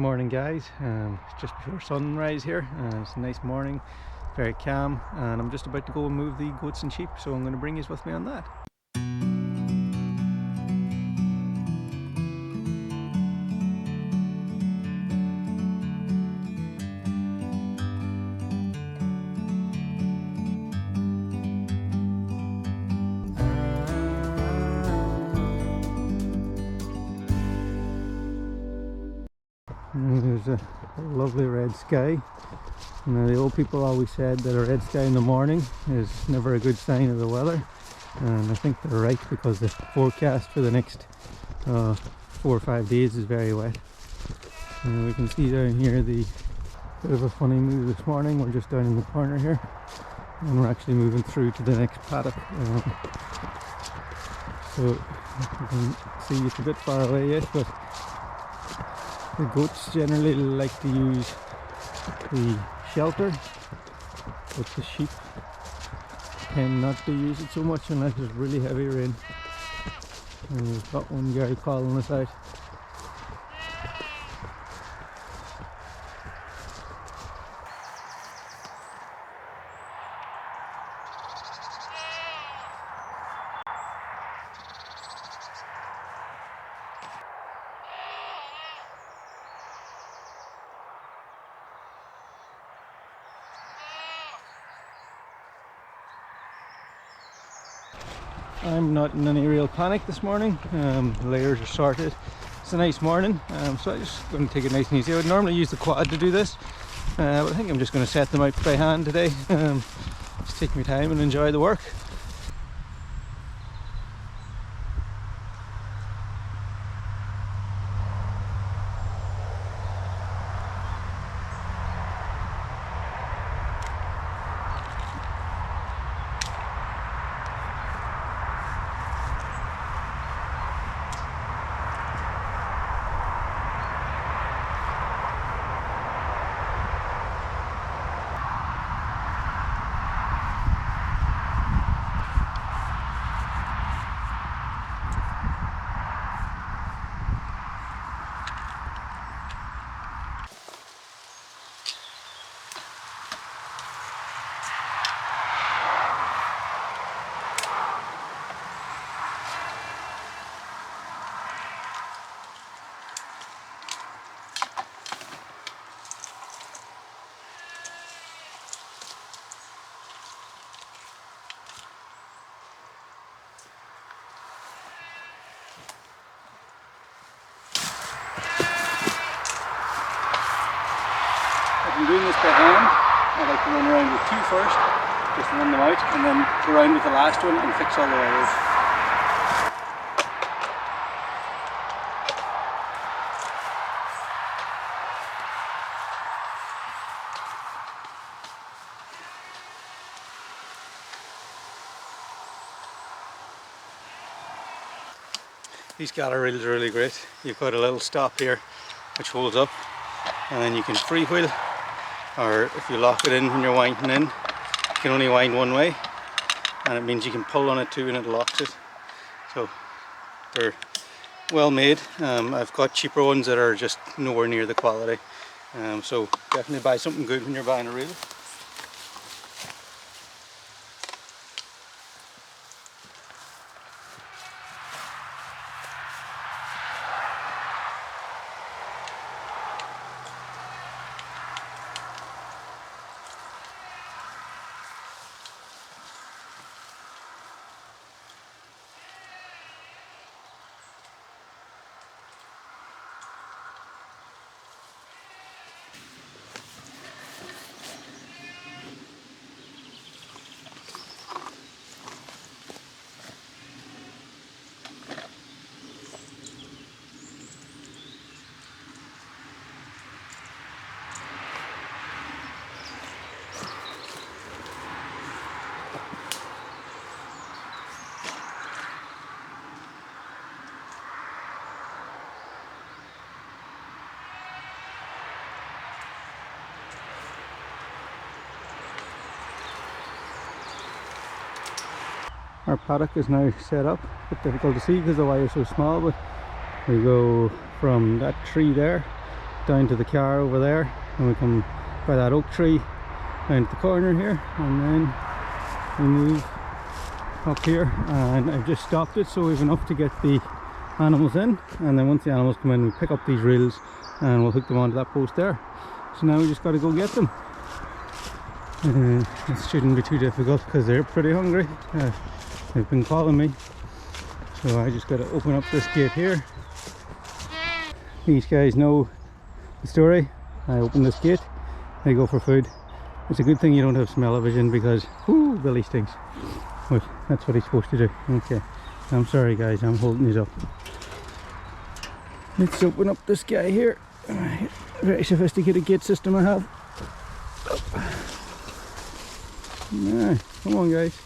Morning guys, it's just before sunrise here. It's a nice morning, very calm, and I'm just about to go and move the goats and sheep, so I'm going to bring you with me on that. There's a lovely red sky. Now, the old people always said that a red sky in the morning is never a good sign of the weather, and I think they're right, because the forecast for the next 4 or 5 days is very wet. And we can see down here the bit of a funny move this morning. We're just down in the corner here, and we're actually moving through to the next paddock. So you can see it's a bit far away yet, but the goats generally like to use the shelter, but the sheep tend not to use it so much unless there's really heavy rain. And we've got one guy calling us out. I'm not in any real panic this morning. The layers are sorted. It's a nice morning, so I'm just going to take it nice and easy. I would normally use the quad to do this, but I think I'm just going to set them out by hand today. Just take my time and enjoy the work. I'm doing this by hand. I like to run around with 2 first, just run them out, and then go around with the last one and fix all the wires. These gallery reels are really great. You've got a little stop here which holds up, and then you can freewheel, or if you lock it in when you're winding in, you can only wind one way, and it means you can pull on it too and it locks it. So they're well made. I've got cheaper ones that are just nowhere near the quality, so definitely buy something good when you're buying a reel. Our paddock is now set up. A bit difficult to see because the wire is so small, but we go from that tree there down to the car over there, and we come by that oak tree down to the corner here, and then we move up here, and I've just stopped it so we've enough to get the animals in, and then once the animals come in we pick up these reels and we'll hook them onto that post there. So now we just got to go get them. It shouldn't be too difficult because they're pretty hungry. They've been calling me, so I just got to open up this gate here. These guys know the story. I open this gate, they go for food. It's a good thing you don't have smell-o-vision because whoo, Billy stinks. But that's what he's supposed to do. Okay, I'm sorry guys, I'm holding these up. Let's open up this guy here. Very sophisticated gate system I have. Yeah, come on guys.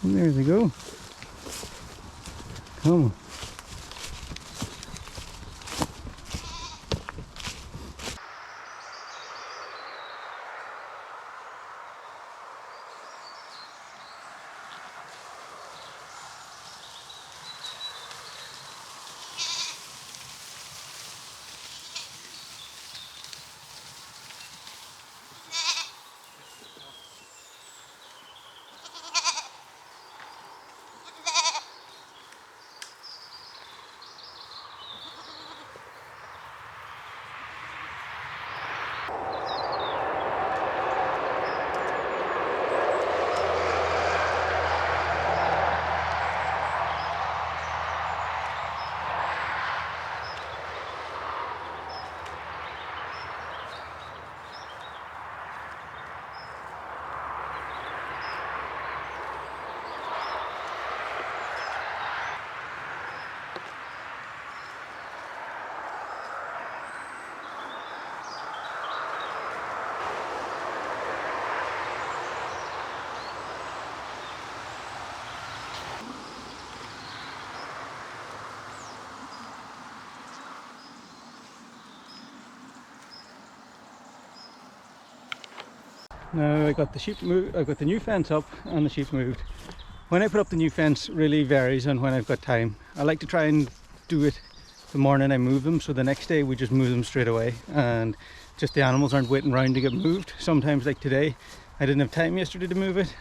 And there they go. Come on. Now I got the sheep moved, I got the new fence up and the sheep moved. When I put up the new fence really varies on when I've got time. I like to try and do it the morning I move them, so the next day we just move them straight away and just the animals aren't waiting around to get moved. Sometimes like today, I didn't have time yesterday to move it.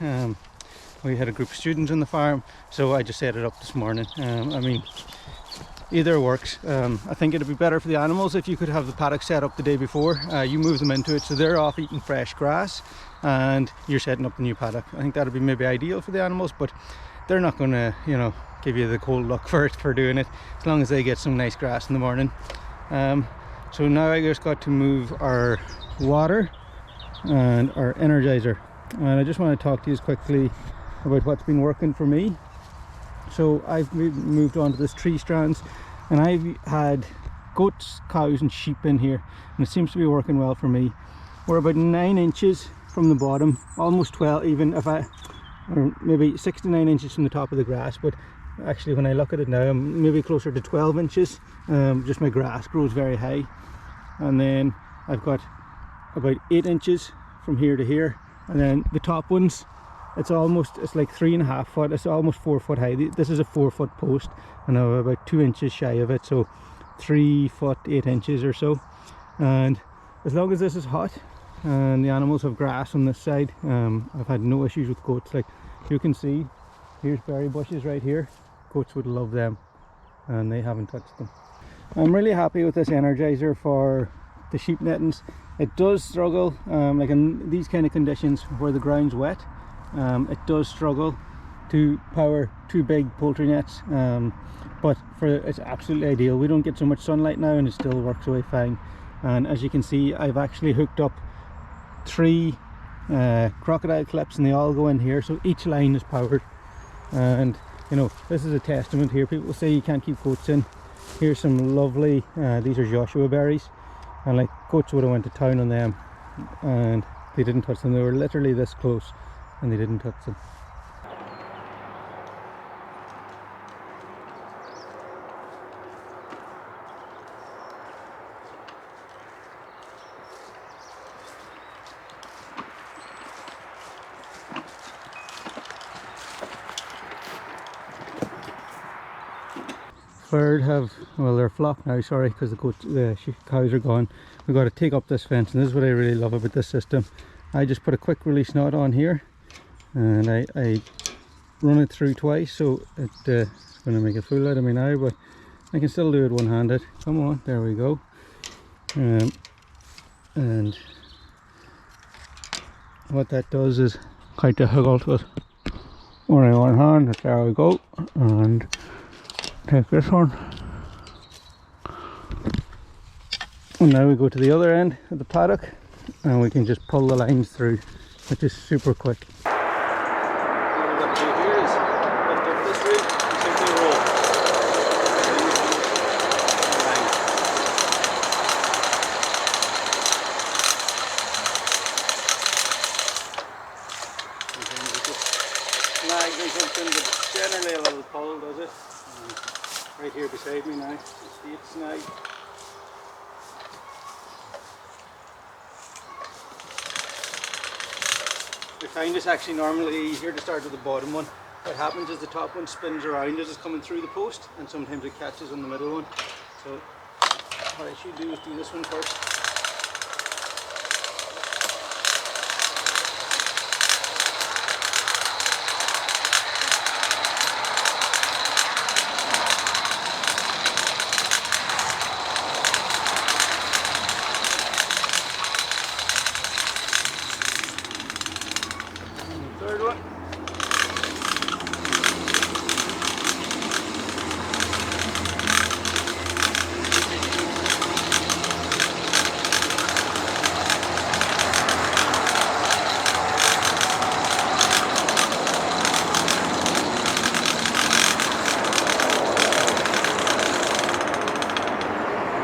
We had a group of students on the farm, so I just set it up this morning. I mean, either works. I think it'd be better for the animals if you could have the paddock set up the day before. You move them into it so they're off eating fresh grass and you're setting up the new paddock. I think that'd be maybe ideal for the animals, but they're not going to, you know, give you the cold look for doing it, as long as they get some nice grass in the morning. So now I just got to move our water and our energizer, and I just want to talk to you quickly about what's been working for me. So I've moved on to this tree strands, and I've had goats, cows and sheep in here, and it seems to be working well for me. We're about 9 inches from the bottom, almost 12 even, or maybe 6 to 9 inches from the top of the grass, but actually when I look at it now I'm maybe closer to 12 inches. Just my grass grows very high, and then I've got about 8 inches from here to here, and then the top ones, it's like 3.5 foot, it's almost 4 foot high. This is a 4 foot post and I'm about 2 inches shy of it, so 3 foot 8 inches or so. And as long as this is hot and the animals have grass on this side, I've had no issues with goats. Like you can see, here's berry bushes right here. Goats would love them and they haven't touched them. I'm really happy with this energizer for the sheep nettings. It does struggle, like in these kind of conditions where the ground's wet, it does struggle to power 2 big poultry nets, but it's absolutely ideal. We don't get so much sunlight now and it still works away fine. And as you can see, I've actually hooked up 3 crocodile clips and they all go in here, so each line is powered. And you know, this is a testament here. People say you can't keep goats in. Here's some lovely, these are Joshua berries, and like goats would have went to town on them and they didn't touch them. They were literally this close and they didn't touch them. third have, well, they're flocked now, sorry, because the cows are gone. We've got to take up this fence, and this is what I really love about this system. I just put a quick release knot on here, and I run it through twice, so it's going to make a fool out of me now, but I can still do it one-handed. Come on, there we go. And what that does is quite difficult with only one hand. But there we go, and take this one, and now we go to the other end of the paddock, and we can just pull the lines through, which is super quick. Something, but generally a little pull does it. Right here beside me now, see it snag. I find it's actually normally easier to start with the bottom one. What happens is the top one spins around as it's coming through the post, and sometimes it catches on the middle one. So what I should do is do this one first. Third one.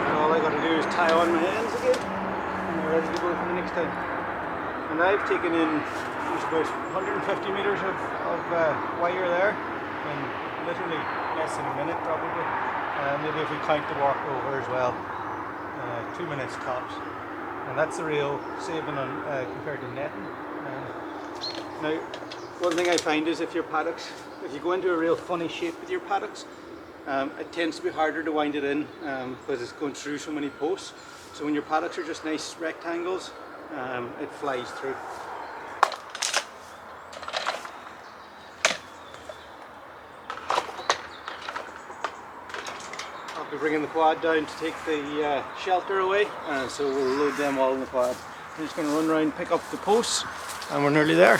And all I got to do is tie on my hands again, and we're ready to go for the next time. And I've taken in about 150 meters of wire there in literally less than a minute probably. Maybe if we count the walk over as well, 2 minutes tops. And that's the real saving on compared to netting. Now, one thing I find is if you go into a real funny shape with your paddocks, it tends to be harder to wind it in because it's going through so many posts. So when your paddocks are just nice rectangles, it flies through. I'll be bringing the quad down to take the shelter away, so we'll load them all in the quad. I'm just going to run around, pick up the posts, and we're nearly there.